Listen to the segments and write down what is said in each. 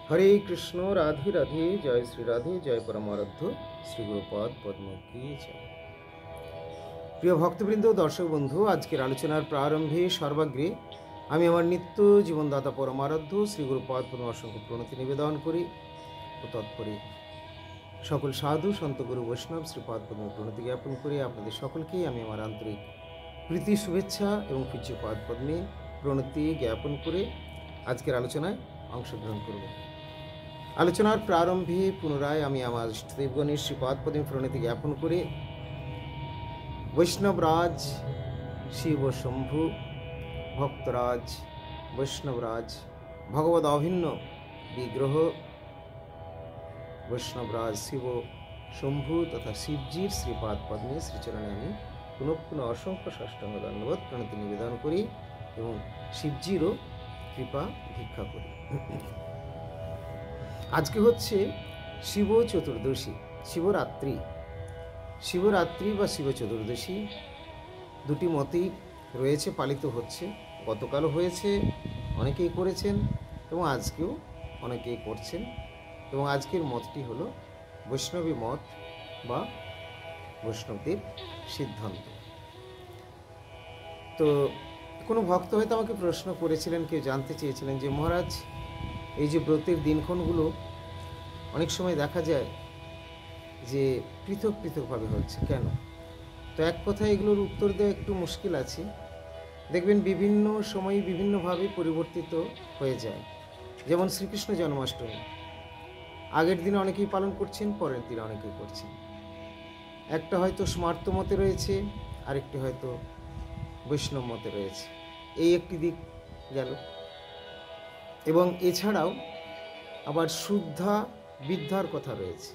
হরে কৃষ্ণ, রাধে রাধে, জয় শ্রী রাধে, জয় পরমারাধ্য শ্রী গুরুপদ পদ্ম কি জয়। প্রিয় ভক্তবৃন্দ, দর্শক বন্ধু, আজকের আলোচনার প্রারম্ভে সর্বাগ্রে আমি আমার নিত্য জীবনদাতা পরমারাধ্য শ্রী গুরুপদ পদ্ম অসংখ্য প্রণতি নিবেদন করি ও তৎপরে সকল সাধু সন্ত গুরু বৈষ্ণব শ্রীপদ পদ্ম প্রণতি জ্ঞাপন করে আপনাদের সকলকেই আমি আমার আন্তরিক প্রীতি শুভেচ্ছা এবং পূজ্য পদ পদ্মে প্রণতি জ্ঞাপন করে আজকের আলোচনায় অংশগ্রহণ করব। আলোচনার প্রারম্ভে পুনরায় আমি আমার ইষ্টদেবগণের শ্রীপদ পদ্মে প্রণতি জ্ঞাপন করে বৈষ্ণবরাজ শিব শম্ভু, ভক্তরাজ বৈষ্ণবরাজ, ভগবদ অভিন্ন বিগ্রহ বৈষ্ণবরাজ শিব শম্ভু তথা শিবজির শ্রীপাদ পদ্মে শ্রীচরণে আমি পুনঃ পুনঃ অসংখ্য ষষ্টাঙ্গ দণ্ডবোধ প্রণতি নিবেদন করি এবং শিবজিরও কৃপা ভিক্ষা করি। আজকে হচ্ছে শিব চতুর্দশী, শিবরাত্রি। শিবরাত্রি বা শিব চতুর্দশী দুটি মতেই রয়েছে, পালিত হচ্ছে। গতকালও হয়েছে, অনেকেই করেছেন এবং আজকেও অনেকেই করছেন। এবং আজকের মতটি হলো বৈষ্ণবী মত বা বৈষ্ণবদের সিদ্ধান্ত। তো কোনো ভক্ত হয়তো আমাকে প্রশ্ন করেছিলেন, কেউ জানতে চেয়েছিলেন যে মহারাজ, এই যে ব্রতের দিনক্ষণগুলো অনেক সময় দেখা যায় যে পৃথক পৃথকভাবে হচ্ছে, কেন? তো এক কথায় এগুলোর উত্তর দেওয়া একটু মুশকিল আছে। দেখবেন বিভিন্ন সময় বিভিন্নভাবে পরিবর্তিত হয়ে যায়। যেমন শ্রীকৃষ্ণ জন্মাষ্টমী আগের দিনে অনেকেই পালন করছেন, পরের দিনে অনেকেই করছেন। একটা হয়তো স্মার্ত মতে রয়েছে, আরেকটি হয়তো বৈষ্ণব মতে রয়েছে। এই একটি দিক গেল। এবং এছাড়াও আবার শুদ্ধা বিদ্যার কথা রয়েছে।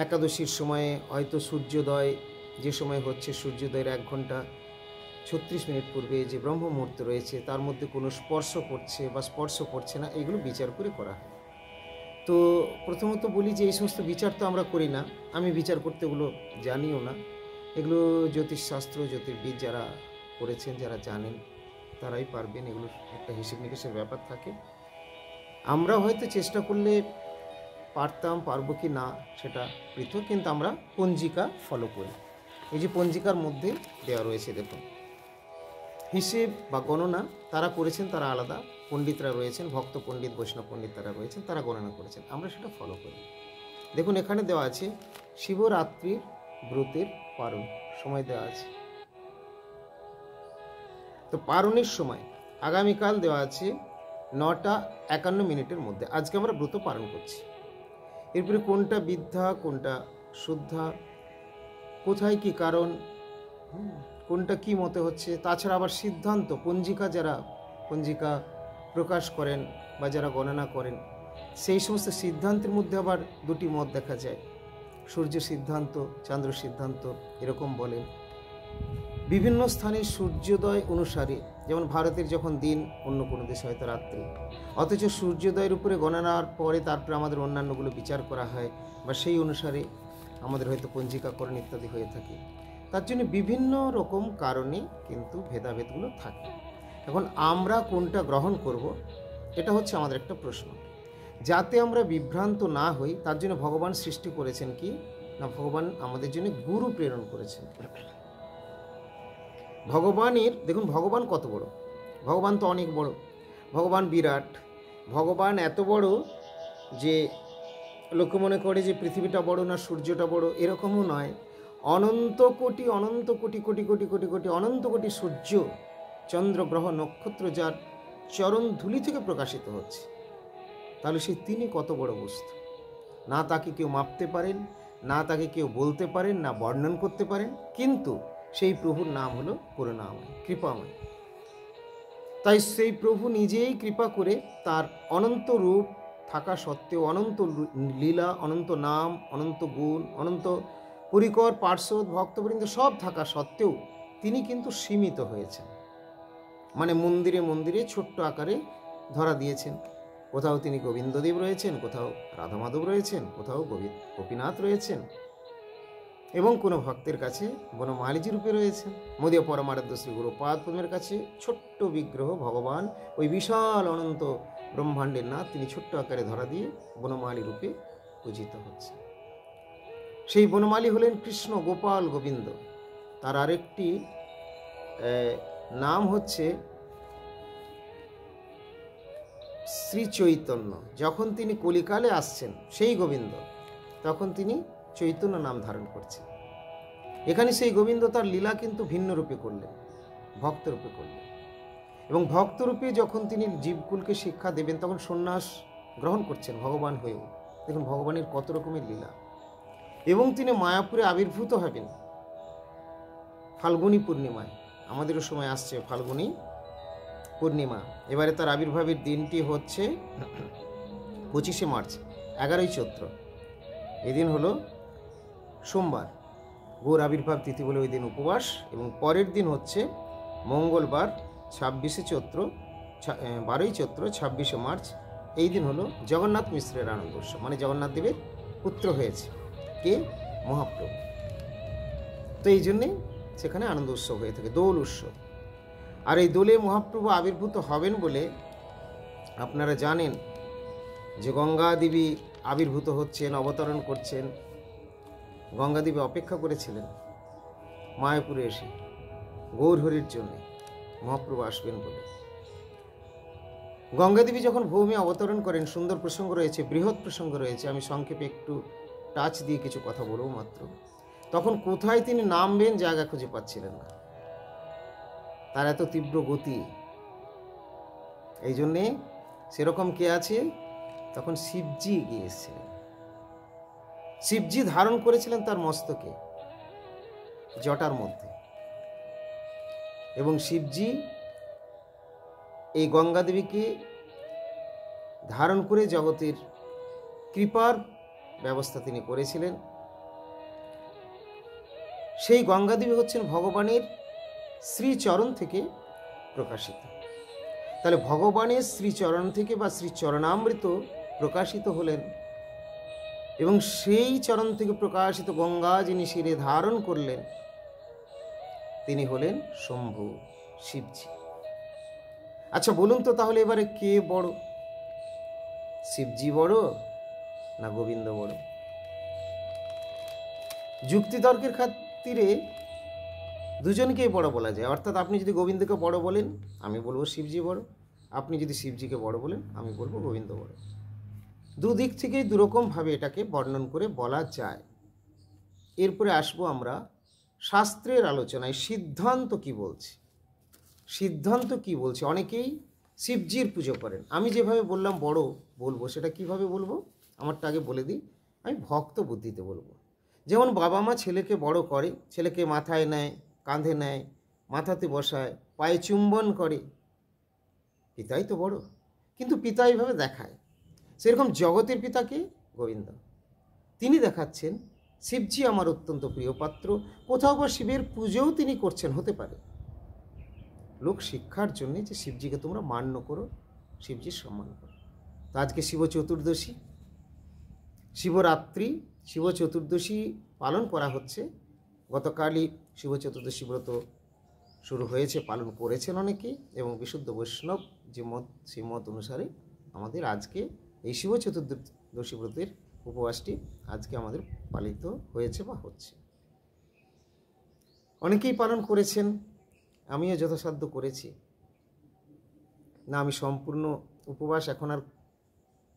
একাদশীর সময়ে হয়তো সূর্যোদয় যে সময় হচ্ছে, সূর্যোদয়ের 1 ঘন্টা 36 মিনিট পূর্বে যে ব্রহ্ম মুহূর্ত রয়েছে, তার মধ্যে কোনো স্পর্শ করছে বা স্পর্শ করছে না, এগুলো বিচার করে করা হয়। তো প্রথমত বলি যে এই সমস্ত বিচার তো আমরা করি না, আমি বিচার করতে এগুলো জানিও না। এগুলো জ্যোতিষশাস্ত্র, জ্যোতির্বিদ যারা করেছেন, যারা জানেন, তারাই পারবেন। এগুলোর একটা হিসেব নিকেশের ব্যাপার থাকে। আমরা হয়তো চেষ্টা করলে পারবো কি না সেটা পৃথক, কিন্তু আমরা পঞ্জিকা ফলো করি। এই যে পঞ্জিকার মধ্যে দেওয়া রয়েছে, দেখুন, হিসেব বা গণনা তারা করেছেন, তারা আলাদা। পণ্ডিতরা রয়েছেন, ভক্ত পণ্ডিত, বৈষ্ণব পণ্ডিত তারা রয়েছেন, তারা গণনা করেছেন, আমরা সেটা ফলো করি। দেখুন, এখানে দেওয়া আছে শিবরাত্রির ব্রতের পারণ সময় দেওয়া আছে। তো পারণের সময় আগামীকাল দেওয়া আছে 9টা 51 মিনিটের মধ্যে। আজকে আমরা ব্রত পালন করছি। এরপরে কোনটা বিদ্যা, কোনটা শুদ্ধা, কোথায় কি কারণ, কোনটা কি মতে হচ্ছে, তাছাড়া আবার সিদ্ধান্ত, যারা পঞ্জিকা প্রকাশ করেন বা যারা গণনা করেন, সেই সমস্ত সিদ্ধান্তের মধ্যে আবার 2টি মত দেখা যায়। সূর্য সিদ্ধান্ত, চন্দ্র সিদ্ধান্ত, এরকম বলেন। বিভিন্ন স্থানে সূর্যোদয় অনুসারে, যেমন ভারতের যখন দিন, অন্য কোনো দেশে হয়তো রাত্রি, অথচ সূর্যোদয়ের উপরে গণনার পরে তারপরে আমাদের অন্যান্যগুলো বিচার করা হয় বা সেই অনুসারে আমাদের হয়তো পঞ্জিকাকরণ ইত্যাদি হয়ে থাকে। তার জন্য বিভিন্ন রকম কারণে কিন্তু ভেদাভেদগুলো থাকে। এখন আমরা কোনটা গ্রহণ করব, এটা হচ্ছে আমাদের একটা প্রশ্ন। যাতে আমরা বিভ্রান্ত না হই, তার জন্য ভগবান সৃষ্টি করেছেন কি না, ভগবান আমাদের জন্য গুরু প্রেরণ করেছেন। ভগবানের, দেখুন ভগবান কত বড়, ভগবান তো অনেক বড়, ভগবান বিরাট। ভগবান এত বড় যে লোকে মনে করে যে পৃথিবীটা বড় না সূর্যটা বড়, এরকমও নয়। অনন্ত কোটি অনন্ত কোটি কোটি কোটি কোটি কোটি অনন্ত কোটি সূর্য, চন্দ্র, গ্রহ, নক্ষত্র যার চরণ ধূলি থেকে প্রকাশিত হচ্ছে, তাহলে সেই তিনি কত বড় বস্তু। না তাকে কেউ মাপতে পারেন, না তাকে কেউ বলতে পারেন, না বর্ণন করতে পারেন, কিন্তু সেই প্রভুর নাম হলো করুণাময়, কৃপাময়। তাই সেই প্রভু নিজেই কৃপা করে তার অনন্ত রূপ থাকা সত্ত্বেও, অনন্ত লীলা, অনন্ত নাম, অনন্ত গুণ, অনন্ত পরিকর পার্শ্বদ ভক্তবৃন্দ সব থাকা সত্ত্বেও তিনি কিন্তু সীমিত হয়েছেন। মানে মন্দিরে মন্দিরে ছোট্ট আকারে ধরা দিয়েছেন। কোথাও তিনি গোবিন্দদেব রয়েছেন, কোথাও রাধা মাধব রয়েছেন, কোথাও গোপীনাথ রয়েছেন, এবং কোনো ভক্তের কাছে বনমালীজি রূপে রয়েছেন। মোদীয় পরমারাধ্য শ্রী গুরুপাদ পদ্মের কাছে ছোট্ট বিগ্রহ ভগবান ওই বিশাল অনন্ত ব্রহ্মাণ্ডের নাথ, তিনি ছোট্ট আকারে ধরা দিয়ে বনমালী রূপে পূজিত হচ্ছে। সেই বনমালী হলেন কৃষ্ণ, গোপাল, গোবিন্দ। তার আরেকটি নাম হচ্ছে শ্রী চৈতন্য। যখন তিনি কলিকালে আসছেন সেই গোবিন্দ, তখন তিনি চৈতন্য নাম ধারণ করছেন। এখানে সেই গোবিন্দ তার লীলা কিন্তু ভিন্ন রূপে করলেন, ভক্ত রূপে করলেন। এবং ভক্তরূপে যখন তিনি জীবকুলকে শিক্ষা দেবেন, তখন সন্ন্যাস গ্রহণ করছেন ভগবান হয়েও। দেখুন ভগবানের কত রকমের লীলা। এবং তিনি মায়াপুরে আবির্ভূত হবেন ফাল্গুনী পূর্ণিমায়। আমাদেরও সময় আসছে ফাল্গুনী পূর্ণিমা। এবারে তার আবির্ভাবের দিনটি হচ্ছে 25শে মার্চ, 11ই চৈত্র। এই দিন হলো সোমবার, গৌর আবির্ভাব তিথি বলে ওই দিন উপবাস। এবং পরের দিন হচ্ছে মঙ্গলবার, 26শে চৈত্র, 12ই চৈত্র, 26শে মার্চ। এই দিন হলো জগন্নাথ মিশ্রের আনন্দ উৎসব, মানে জগন্নাথ দেবের পুত্র হয়েছে কে? মহাপ্রভু। তো এই জন্যে সেখানে আনন্দ উৎসব হয়ে থাকে, দোল উৎসব। আর এই দোলে মহাপ্রভু আবির্ভূত হবেন বলে আপনারা জানেন যে গঙ্গা দেবী আবির্ভূত হচ্ছেন, অবতরণ করছেন। গঙ্গা দেবী অপেক্ষা করেছিলেন মায়াপুরে এসে গৌরহরির জন্য মহাপ্রভু আসবেন বলে। গঙ্গা দেবী যখন ভূমি অবতরণ করেন, সুন্দর প্রসঙ্গ রয়েছে, বৃহৎ প্রসঙ্গ রয়েছে। আমি সংক্ষেপে একটু টাচ দিয়ে কিছু কথা বলবো মাত্র। তখন কোথায় তিনি নামবেন জায়গা খুঁজে পাচ্ছিলেন না, তার এত তীব্র গতি। এই জন্যে সেরকম কে আছে? তখন শিবজি এগিয়ে এসেছিলেন। শিবজি ধারণ করেছিলেন তার মস্তকে, জটার মধ্যে। এবং শিবজি এই গঙ্গা দেবীকে ধারণ করে জগতের কৃপার ব্যবস্থা তিনি করেছিলেন। সেই গঙ্গা দেবী হচ্ছেন ভগবানের শ্রীচরণ থেকে প্রকাশিত। তাহলে ভগবানের শ্রীচরণ থেকে বা শ্রীচরণামৃত প্রকাশিত হলেন, এবং সেই চরণ থেকে প্রকাশিত গঙ্গা যিনি শিরে ধারণ করলেন, তিনি হলেন শম্ভু, শিবজি। আচ্ছা বলুন তো তাহলে এবারে কে বড়? শিবজি বড় না গোবিন্দ বড়? যুক্তিতর্কের খাতিরে দুজনকেই বড় বলা যায়। অর্থাৎ আপনি যদি গোবিন্দকে বড় বলেন, আমি বলবো শিবজি বড়। আপনি যদি শিবজিকে বড় বলেন, আমি বলবো গোবিন্দ বড়। দুদিক থেকেই দুরকমভাবে এটাকে বর্ণন করে বলা যায়। এরপরে আসবো আমরা শাস্ত্রের আলোচনায়। সিদ্ধান্ত কি বলছে? সিদ্ধান্ত কি বলছে? অনেকেই শিবজির পুজো করেন। আমি যেভাবে বললাম বড় বলবো, সেটা কিভাবে বলবো আমারটা আগে বলে দিই। আমি ভক্ত বুদ্ধিতে বলবো। যেমন বাবা মা ছেলেকে বড় করে, ছেলেকে মাথায় নেয়, কাঁধে নেয়, মাথাতে বসায়, পায়ে চুম্বন করে, পিতাই তো বড়। কিন্তু পিতা এইভাবে দেখায়। সেরকম জগতের পিতাকে গোবিন্দ, তিনি দেখাচ্ছেন শিবজি আমার অত্যন্ত প্রিয় পাত্র। কোথাও বা শিবের পুজোও তিনি করছেন, হতে পারে লোক শিক্ষার জন্যে, যে শিবজিকে তোমরা মান্য করো, শিবজির সম্মান করো। তো আজকে শিব চতুর্দশী, শিবরাত্রি, শিব চতুর্দশী পালন করা হচ্ছে। গতকালই শিব চতুর্দশী ব্রত শুরু হয়েছে, পালন করেছেন অনেকে। এবং বিশুদ্ধ বৈষ্ণব যে মত, সেই মত অনুসারে আমাদের আজকে এই শিব চতুর্দশী ব্রতের উপবাসটি আজকে আমাদের পালিত হয়েছে বা হচ্ছে। অনেকেই পালন করেছেন, আমিও যথাসাধ্য করেছি। না, আমি সম্পূর্ণ উপবাস এখন আর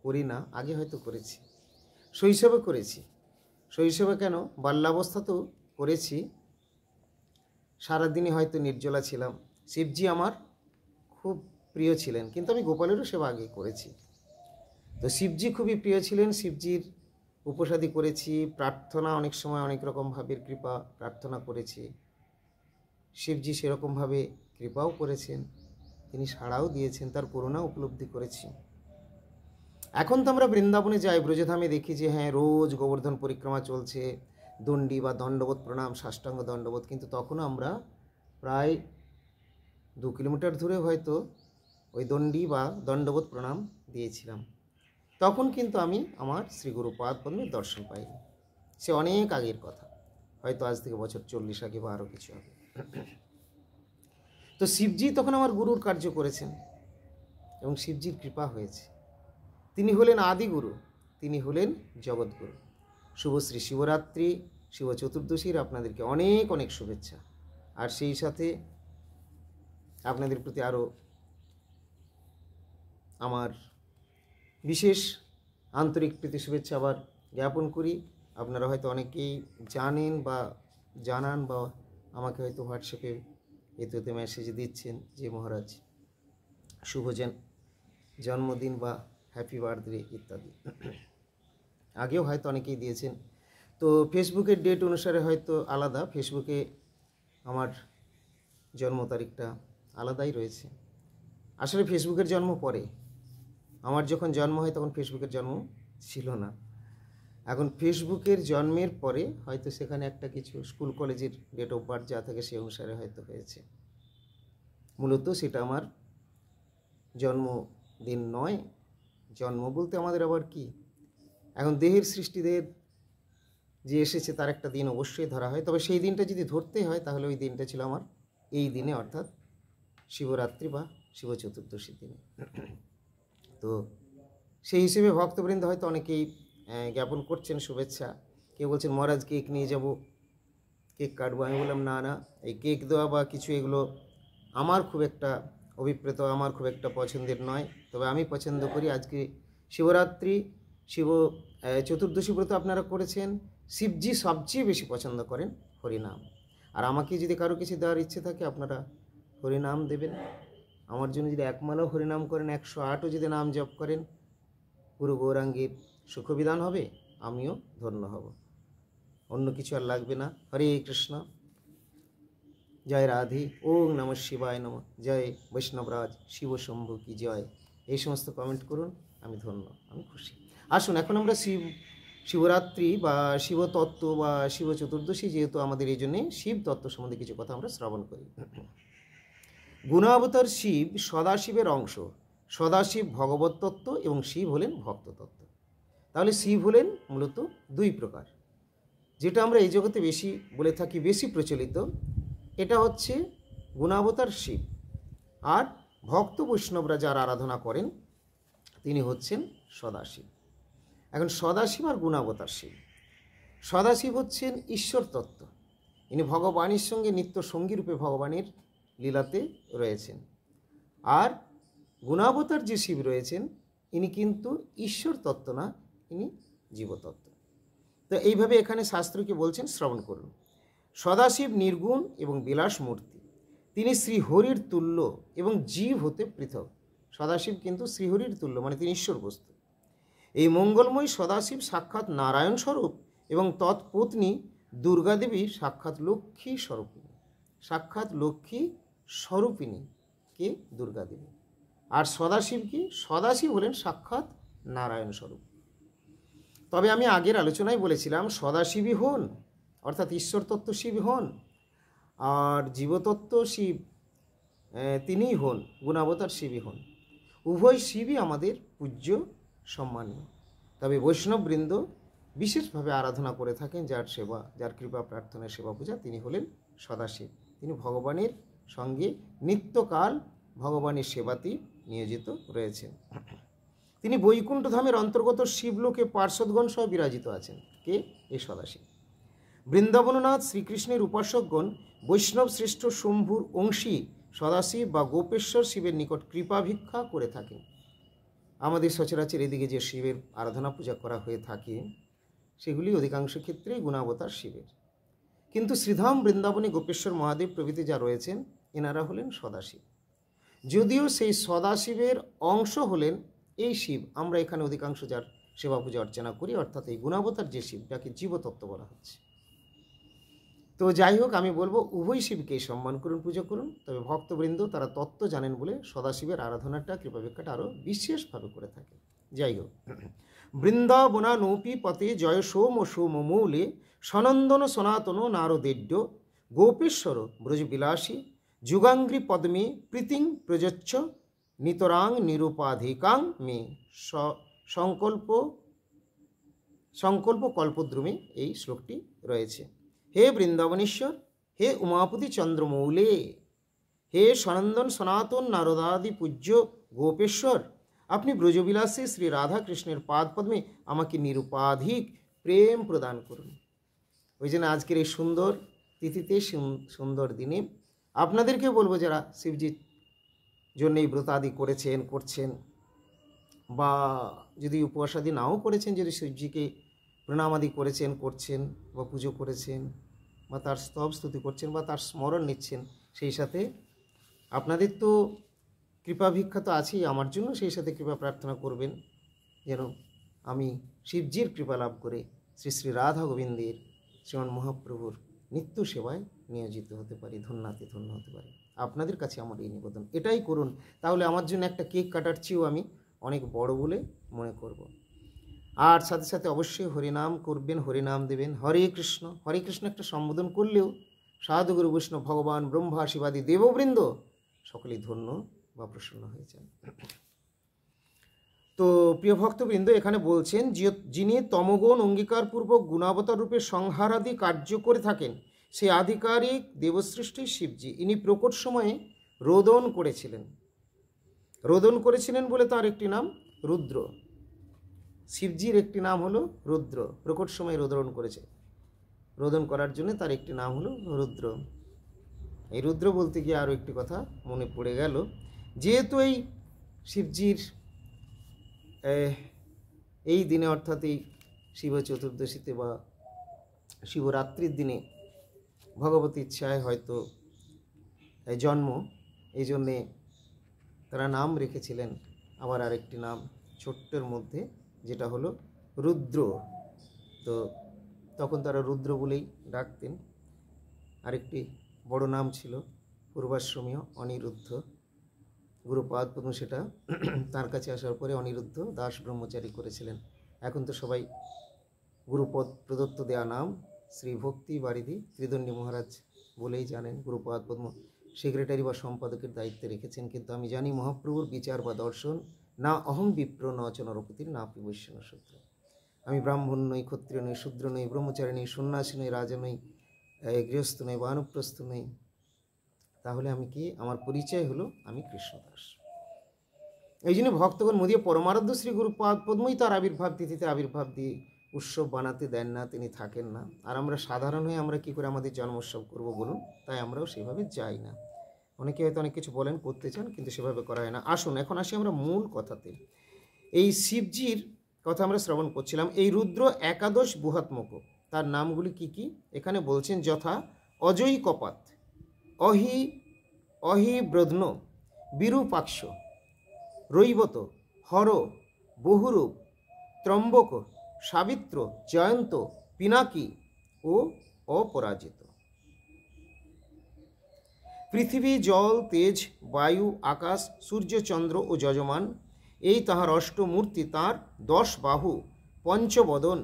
করি না, আগে হয়তো করেছি, শৈশবে করেছি। শৈশবে কেন, বাল্যাবস্থাতেও করেছি। সারাদিনই হয়তো নির্জলা ছিলাম। শিবজি আমার খুব প্রিয় ছিলেন, কিন্তু আমি গোপালেরও সেবা আগে করেছি। তো শিবজি খুবই প্রিয় ছিলেন, শিবজির উপসাদি করেছি। প্রার্থনা অনেক সময় অনেক রকমভাবে কৃপা প্রার্থনা করেছি। শিবজি সেরকমভাবে কৃপাও করেছেন, তিনি সাড়াও দিয়েছেন, তার করুণা উপলব্ধি করেছি। এখন তো আমরা বৃন্দাবনে যাই, ব্রজধামে দেখি যে হ্যাঁ রোজ গোবর্ধন পরিক্রমা চলছে, দণ্ডি বা দণ্ডবোধ প্রণাম, সাষ্টাঙ্গ দণ্ডবোধ। কিন্তু তখনও আমরা প্রায় 2 কিলোমিটার দূরে হয়তো ওই দণ্ডি বা দণ্ডবোধ প্রণাম দিয়েছিলাম। তখন কিন্তু আমি আমার শ্রীগুরু পাদপদ্মের দর্শন পাইনি। সে অনেক আগের কথা, হয়তো আজ থেকে বছর 40 আগে বা আরও কিছু আগে। তো শিবজি তখন আমার গুরুর কার্য করেছেন। এবং শিবজির কৃপা হয়েছে। তিনি হলেন আদিগুরু, তিনি হলেন জগৎগুরু। শুভ শ্রী শিবরাত্রি, শিব চতুর্দশীর আপনাদেরকে অনেক অনেক শুভেচ্ছা। আর সেই সাথে আপনাদের প্রতি আরও আমার বিশেষ আন্তরিক প্রীতি শুভেচ্ছা আবার জ্ঞাপন করি। আপনারা হয়তো অনেকেই জানেন বা জানান বা আমাকে হয়তো হোয়াটসঅ্যাপে এতে মেসেজ দিচ্ছেন যে মহারাজ শুভ জন্মদিন বা হ্যাপি বার্থডে ইত্যাদি। আগেও হয়তো অনেকেই দিয়েছেন। তো ফেসবুকের ডেট অনুসারে হয়তো আলাদা, ফেসবুকে আমার জন্ম তারিখটা আলাদাই রয়েছে। আসলে ফেসবুকের জন্ম পরে, আমার যখন জন্ম হয় তখন ফেসবুকের জন্ম ছিল না। এখন ফেসবুকের জন্মের পরে হয়তো সেখানে একটা কিছু স্কুল কলেজের ডেট অফ বার্থ যা থাকে সেই অনুসারে হয়তো হয়েছে। মূলত সেটা আমার জন্মদিন নয়। জন্ম বলতে আমাদের আবার কি, এখন দেহের সৃষ্টিদের যে এসেছে তার একটা দিন অবশ্যই ধরা হয়। তবে সেই দিনটা যদি ধরতে হয় তাহলে ওই দিনটা ছিল আমার এই দিনে, অর্থাৎ শিবরাত্রি বা শিব চতুর্দশীর দিনে। তো সেই হিসেবে ভক্তবৃন্দ হয়তো অনেকেই জ্ঞাপন করছেন শুভেচ্ছা। কেউ বলছেন মহারাজ কেক নিয়ে যাব, কেক কাটবো। আমি বললাম না না, এই কেক দেওয়া বা কিছু এগুলো আমার খুব একটা অভিপ্রেত, আমার খুব একটা পছন্দের নয়। তবে আমি পছন্দ করি, আজকে শিবরাত্রি, শিব চতুর্দশী ব্রত আপনারা করেছেন। শিবজি সবচেয়ে বেশি পছন্দ করেন হরিনাম। আর আমাকে যদি কারো কিছু দেওয়ার ইচ্ছে থাকে আপনারা হরিনাম দেবেন। আমার জন্য যদি একমালাও হরিনাম করেন, 108ও যদি নাম জপ করেন, পুরো গৌরাঙ্গের সুখবিধান হবে, আমিও ধন্য হব। অন্য কিছু আর লাগবে না। হরে কৃষ্ণ, জয় রাধে, ওম নমঃ শিবায় নমঃ, জয় বৈষ্ণবরাজ, শিব শম্ভু কি জয়। এই সমস্ত কমেন্ট করুন, আমি ধন্য, আমি খুশি। আসুন এখন আমরা শিবরাত্রি বা শিবতত্ত্ব বা শিব চতুর্দশী যেহেতু আমাদের, এই জন্যে শিব তত্ত্ব সম্বন্ধে কিছু কথা আমরা শ্রবণ করি। গুণাবতার শিব সদাশিবের অংশ। সদাশিব ভগবত তত্ত্ব এবং শিব হলেন ভক্ত তত্ত্ব। তাহলে শিব হলেন মূলত দুই প্রকার। যেটা আমরা এই জগতে বেশি বলে থাকি, বেশি প্রচলিত, এটা হচ্ছে গুণাবতার শিব। আর ভক্ত বৈষ্ণবরা যারা আরাধনা করেন তিনি হচ্ছেন সদাশিব। এখন সদাশিব আর গুণাবতার শিব। সদাশিব হচ্ছেন ঈশ্বর তত্ত্ব, ইনি ভগবানের সঙ্গে নিত্য সঙ্গী রূপে ভগবানের লীলাতে রয়েছেন। আর গুণাবতার যে শিব রয়েছেন ইনি কিন্তু ঈশ্বর তত্ত্ব না, ইনি জীবতত্ত্ব। তো এইভাবে এখানে শাস্ত্র কি বলছেন শ্রবণ করুন। সদাশিব নির্গুণ এবং বিলাস মূর্তি, তিনি শ্রীহরির তুল্য এবং জীব হতে পৃথক। সদাশিব কিন্তু শ্রীহরির তুল্য, মানে তিনি ঈশ্বর বস্তু। এই মঙ্গলময় সদাশিব সাক্ষাৎ নারায়ণ স্বরূপ এবং তৎপত্নী দুর্গাদেবী সাক্ষাৎ লক্ষ্মী স্বরূপিণী। সাক্ষাৎ লক্ষ্মী স্বরূপিণী কে দুর্গাদেবী। আর সদাশিব কি? সদাশিব হলেন সাক্ষাৎ নারায়ণ স্বরূপ। তবে আমি আগের আলোচনায় বলেছিলাম সদাশিবই হন, অর্থাৎ ঈশ্বর তত্ত্ব শিব হন, আর জীবতত্ত্ব শিব তিনিই হন, গুণাবতার শিবই হন। উভয় শিবই আমাদের পূজ্য সম্মানীয়। তবে বৈষ্ণববৃন্দ বিশেষভাবে আরাধনা করে থাকেন যার সেবা, যার কৃপা প্রার্থনার সেবা পূজা, তিনি হলেন সদাশিব। তিনি ভগবানের সঙ্গে নিত্যকাল ভগবানের সেবাতেই নিয়োজিত রয়েছেন। তিনি বৈকুণ্ঠ ধামের অন্তর্গত শিবলোকে পার্শ্বদগণ সহ বিরাজিত আছেন। কে? এই সদাশিব। বৃন্দাবননাথ শ্রীকৃষ্ণের উপাসকগণ বৈষ্ণব শ্রেষ্ঠ শম্ভুর অংশী সদাশিব বা গোপেশ্বর শিবের নিকট কৃপা ভিক্ষা করে থাকেন। আমাদের সচরাচর এদিকে যে শিবের আরাধনা পূজা করা হয়ে থাকে সেগুলি অধিকাংশ ক্ষেত্রেই গুণাবতার শিবের। কিন্তু শ্রীধাম বৃন্দাবনে গোপেশ্বর মহাদেব প্রভৃতি যা রয়েছেন এনারা হলেন সদাশিব। যদিও সেই সদাশিবের অংশ হলেন এই শিব, আমরা এখানে অধিকাংশ যার সেবা পূজা অর্চনা করি, অর্থাৎ এই গুণাবতার যে শিব যাকে জীবতত্ত্ব বলা হচ্ছে। তো যাই হোক, আমি বলবো উভয় শিবকেই সম্মান করুন, পুজো করুন। তবে ভক্তবৃন্দ তারা তত্ত্ব জানেন বলে সদাশিবের আরাধনাটা, কৃপাভিক্ষাটা আরও বিশেষভাবে করে থাকে। যাই হোক, বৃন্দাবনা নৌপি পথে জয় সোম ও সোম মৌলে সনন্দন সনাতন নারদেড্য গোপেশ্বর ব্রজবিলাসী যুগাঙ্গ্রি পদ্মে প্রীতিং প্রযচ্ছ নিতরাং নিরুপাধিকাং মে সংকল্প কল্পদ্রুমে এই শ্লোকটি রয়েছে। হে বৃন্দাবনেশ্বর, হে উমাপতি চন্দ্রমৌলে, হে সনন্দন সনাতন নারদাদি পূজ্য গোপেশ্বর, আপনি ব্রজবিলাসী শ্রী রাধা কৃষ্ণের পাদ পদ্মে আমাকে নিরুপাধিক প্রেম প্রদান করুন। ওই জন্য আজকের এই সুন্দর তিথিতে, সুন্দর দিনে আপনাদেরকে বলবো, যারা শিবজির জন্য এই ব্রতাদি করছেন, বা যদি উপবাসাদি নাও করেছেন, যদি শিবজিকে প্রণামাদি করছেন বা পুজো করেছেন, বা তার স্তব স্তুতি করছেন, বা তার স্মরণ নিচ্ছেন, সেই সাথে আপনাদের তো কৃপা ভিক্ষা তো আছেই আমার জন্য, সেই সাথে কৃপা প্রার্থনা করবেন যেন আমি শিবজির কৃপা লাভ করে শ্রী শ্রী রাধা গোবিন্দের শ্রীমান মহাপ্রভুর নিত্য সেবায় নিয়োজিত হতে পারি, ধন্য হতে পারি। আপনাদের কাছে আমার এই নিবেদন, এটাই করুন, তাহলে আমার জন্য একটা কেক কাটার চেয়েও আমি অনেক বড় বলে মনে করব। আর সাথে সাথে অবশ্যই হরিনাম করবেন, হরিনাম দেবেন। হরে কৃষ্ণ একটা সম্বোধন করলেও সাধুগুরু বৈষ্ণব ভগবান ব্রহ্মা শিবাদি দেববৃন্দ সকলেই ধন্য বা প্রসন্ন হয়ে যান। তো প্রিয় ভক্তবৃন্দ, এখানে বলছেন যিনি তমগুণ অঙ্গীকারপূর্বক গুণাবতার রূপে সংহারাদি কার্য করে থাকেন, সেই আধিকারিক দেবসৃষ্টি শিবজি। ইনি প্রকট সময়ে রোদন করেছিলেন বলে তার একটি নাম রুদ্র। শিবজির একটি নাম হলো রুদ্র, প্রকট সময়ে রোদন করার জন্য তার একটি নাম হলো রুদ্র। এই রুদ্র বলতে গিয়ে আরও একটি কথা মনে পড়ে গেল, যেহেতু এই শিবজির এই দিনে, অর্থাৎ এই শিব চতুর্দশীতে বা শিবরাত্রির দিনে ভগবতীর ইচ্ছায় হয়তো জন্ম, এই জন্যে তারা নাম রেখেছিলেন আবার আরেকটি নাম ছোট্টের মধ্যে, যেটা হলো রুদ্র। তো তখন তারা রুদ্র বলেই ডাকতেন। আরেকটি বড় নাম ছিল পূর্বাশ্রমীয় অনিরুদ্ধ। গুরুপাদ পদ্ম সেটা তার কাছে আসার পরে অনিরুদ্ধ দাস ব্রহ্মচারী করেছিলেন। এখন তো সবাই গুরুপদ প্রদত্ত দেয়া নাম শ্রী ভক্তি বারিধি ত্রিদণ্ডী মহারাজ বলেই জানেন। গুরুপাদ পদ্ম সেক্রেটারি বা সম্পাদকের দায়িত্বে রেখেছেন, কিন্তু আমি জানি মহাপ্রভুর বিচার বা দর্শন না অহং বিপ্র ন চ নরপতির না পিবৈশ্য ন শূদ্র। আমি ব্রাহ্মণ নই, ক্ষত্রিয় নই, শূদ্র নই, ব্রহ্মচারী নই, সন্ন্যাসী নই, রাজা নই, গৃহস্থ নই, বানপ্রস্থ নই। তাহলে আমি কি? আমার পরিচয় হলো আমি কৃষ্ণদাস। এই জন্য ভক্তগণ মদিয়ে পরমারাধ্য শ্রী গুরুপাদ পদ্মই তার আবির্ভাব তিথিতে আবির্ভাব দিয়ে উৎসব বানাতে দেন না, তিনি থাকেন না। আর আমরা সাধারণ হয়ে আমরা কী করে আমাদের জন্মোৎসব করব বলুন? তাই আমরাও সেভাবে যাই না। অনেকে হয়তো অনেক কিছু বলেন, করতে চান, কিন্তু সেভাবে করা হয় না। আসুন এখন আসি আমরা মূল কথাতে। এই শিবজির কথা আমরা শ্রবণ করছিলাম। এই রুদ্র একাদশ বুহাত্মক, তার নামগুলি কি কি এখানে বলছেন, যথা অজয়ী কপাত, অহিব্রধ্ন, বিরূপাক্ষ, রৈবত, হর, বহুরূপ, ত্রম্বক, সাবিত্র, জয়ন্ত, পিনাকি ও অপরাজিত। পৃথিবী, জল, তেজ, বায়ু, আকাশ, সূর্য, চন্দ্র ও যজমান, এই তাহার অষ্টমূর্তি। তাঁর 10 বাহু, পঞ্চবদন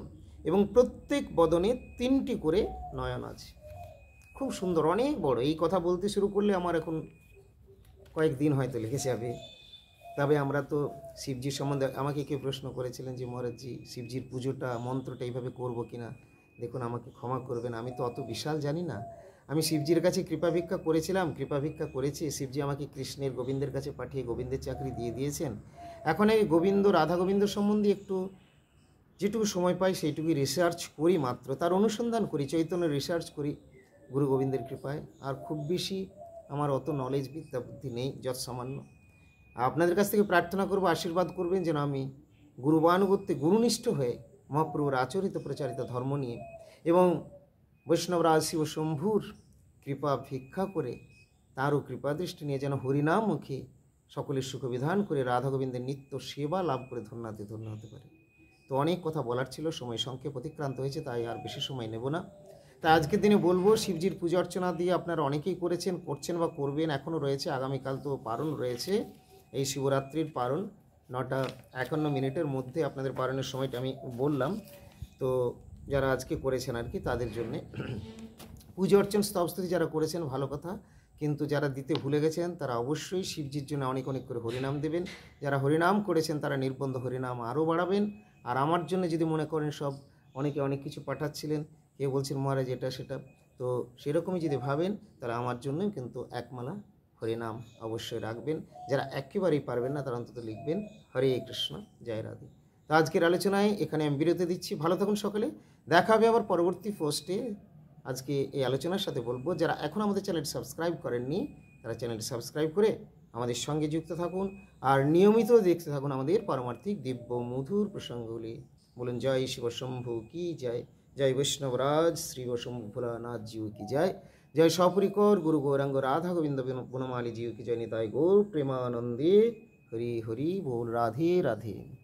এবং প্রত্যেক বদনে 3টি করে নয়ন আছে। খুব সুন্দর, অনেক বড়। এই কথা বলতে শুরু করলে আমার এখন কয়েকদিন হয়তো লেগে যাবে। তবে আমরা তো শিবজির সম্বন্ধে, আমাকে কেউ প্রশ্ন করেছিলেন যে মহারাজজি শিবজির পুজোটা মন্ত্রটা এইভাবে করবো কিনা। দেখুন, আমাকে ক্ষমা করবেন, আমি তো অত বিশাল জানি না। আমি শিবজির কাছে কৃপা ভিক্ষা করেছি। শিবজি আমাকে কৃষ্ণের গোবিন্দের কাছে পাঠিয়ে গোবিন্দের চাকরি দিয়ে দিয়েছেন। এখন এই গোবিন্দ, রাধা গোবিন্দ সম্বন্ধে একটু যেটুকু সময় পাই সেইটুকুই রিসার্চ করি, মাত্র তার অনুসন্ধান করি, চৈতন্য রিসার্চ করি গুরু গোবিন্দের কৃপায়। আর খুব বেশি আমার অত নলেজ বিদ্যা বুদ্ধি নেই, যৎ সামান্য। আপনাদের কাছ থেকে প্রার্থনা করব, আশীর্বাদ করবেন যেন আমি গুরুবানুগত্যে গুরুনিষ্ঠ হয়ে মহাপ্রভুর আচরিত প্রচারিত ধর্ম নিয়ে এবং বৈষ্ণবরাজ শিব শম্ভুর কৃপা ভিক্ষা করে তারও কৃপা দৃষ্টি নিয়ে যেন হরিনাম মুখে সকলের সুখ বিধান করে রাধা গোবিন্দের নিত্য সেবা লাভ করে ধন্য হতে পারে। তো অনেক কথা বলার ছিল, সময় সংক্ষেপ অতিক্রান্ত হয়েছে, তাই আর বেশি সময় নেব না। তাই আজকের দিনে বলবো, শিবজির পূজা অর্চনা দিয়ে আপনারা অনেকেই করছেন বা করবেন, এখনও রয়েছে। আগামীকাল তো পারণ রয়েছে, এই শিবরাত্রির পারণ 9:51 মধ্যে আপনাদের পারণের সময়টা আমি বললাম। তো যারা আজকে করেছেন আর কি, তাদের জন্যে পুজো অর্চন স্তবস্তুতি যারা করেছেন ভালো কথা, কিন্তু যারা দিতে ভুলে গেছেন তারা অবশ্যই শিবজির জন্য অনেক অনেক করে হরিনাম দেবেন। যারা হরিনাম করেছেন তারা নির্বন্ধ হরিনাম আরও বাড়াবেন। আর আমার জন্য যদি মনে করেন, সব অনেকে অনেক কিছু পাঠাচ্ছিলেন, কেউ বলছেন মহারাজ এটা সেটা, তো সেরকমই যদি ভাবেন তাহলে আমার জন্যও কিন্তু 1 মালা হরে নাম অবশ্যই রাখবেন। যারা একেবারেই পারবেন না তারা অন্তত লিখবেন হরে কৃষ্ণ, জয় রাধে। তো আজকের আলোচনায় এখানে আমি বিরতি দিচ্ছি। ভালো থাকুন সকলে, দেখা হবে আবার পরবর্তী পোস্টে। আজকে এই আলোচনার সাথে বলবো, যারা এখন আমাদের চ্যানেলটি সাবস্ক্রাইব করেননি তারা চ্যানেলটি সাবস্ক্রাইব করে আমাদের সঙ্গে যুক্ত থাকুন আর নিয়মিত দেখতে থাকুন আমাদের পারমার্থিক দিব্য মধুর প্রসঙ্গগুলি। বলুন জয় শিব শম্ভু কি জয়, জয় বৈষ্ণবরাজ শ্রী শম্ভু ভোলানাথ জিউ কি জয়, জয় সপরিকর গুরু গৌরাঙ্গ রাধা গোবিন্দ বনমালী জিউ কি জয়, নিতাই গৌর প্রেমানন্দে হরি হরি बोल, राधे राधे।